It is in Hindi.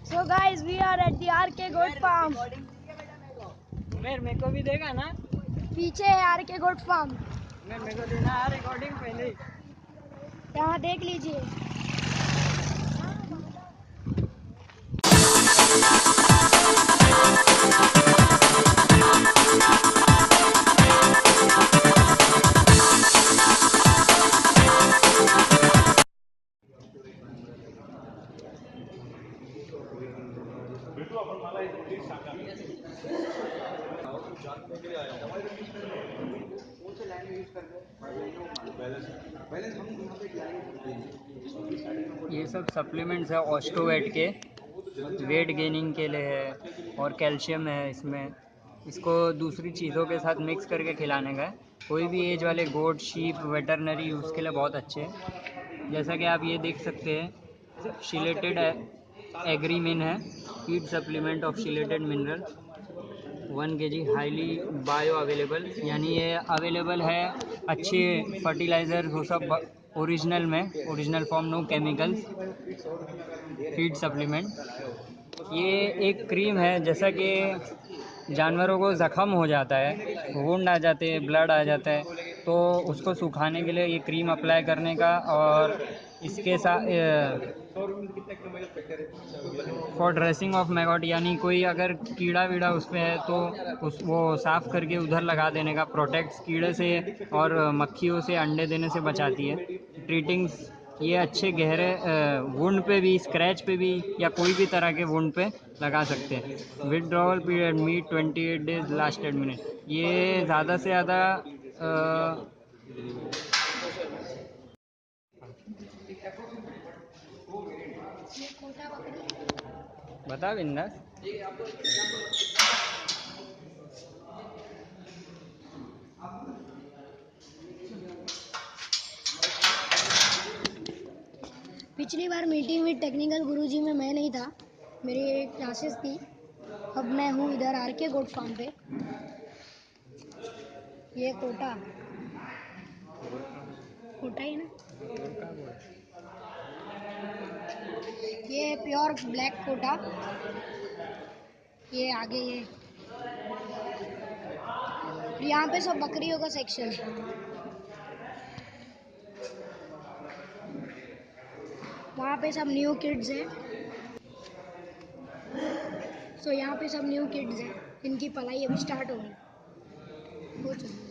So guys, we are at the RK Goat Farm. मेरे को भी देगा ना। पीछे है RK Goat Farm. मेरे को देना रिकॉर्डिंग पहले। यहाँ देख लीजिए. ये सब सप्लीमेंट्स है ऑस्टोवेट के, वेट गेनिंग के लिए है और कैल्शियम है इसमें। इसको दूसरी चीज़ों के साथ मिक्स करके खिलाने का है। कोई भी एज वाले गोट, शीप, वेटरनरी यूज़ के लिए बहुत अच्छे हैं। जैसा कि आप ये देख सकते हैं, शिलेटेड एग्रीमिन है, feed supplement of chelated mineral 1 kg, highly bio available, यानी ये अवेलेबल है अच्छे फर्टिलाइज़र वो सब ओरिजिनल में, original form, no chemicals, feed supplement. ये एक क्रीम है, जैसा कि जानवरों को ज़ख़म हो जाता है, वुंड आ जाते हैं, ब्लड आ जाता है, तो उसको सुखाने के लिए ये क्रीम अप्लाई करने का, और इसके साथ फॉर ड्रेसिंग ऑफ मैगॉट, यानी कोई अगर कीड़ा वीड़ा उस पर है तो वो साफ़ करके उधर लगा देने का। प्रोटेक्ट्स कीड़े से और मक्खियों से, अंडे देने से बचाती है। ट्रीटिंग्स ये अच्छे गहरे वुंड पे भी, स्क्रैच पे भी, या कोई भी तरह के वुंड पे लगा सकते हैं। Withdrawal period meat 28 days, lasted minute. ये ज़्यादा से ज़्यादा बता बिंदास। पिछली बार मीटिंग विद टेक्निकल गुरुजी में मैं नहीं था, मेरी क्लासेस थी। अब मैं हूँ इधर RK गोट फार्म पे। ये कोटा ही ना, ये प्योर ब्लैक कोटा। ये आगे ये, यहाँ पे सब बकरियों का सेक्शन है। वहाँ पे सब न्यू किड्स हैं। तो यहाँ पे सब न्यू किड्स हैं, इनकी पढ़ाई अभी स्टार्ट हो चुकी है।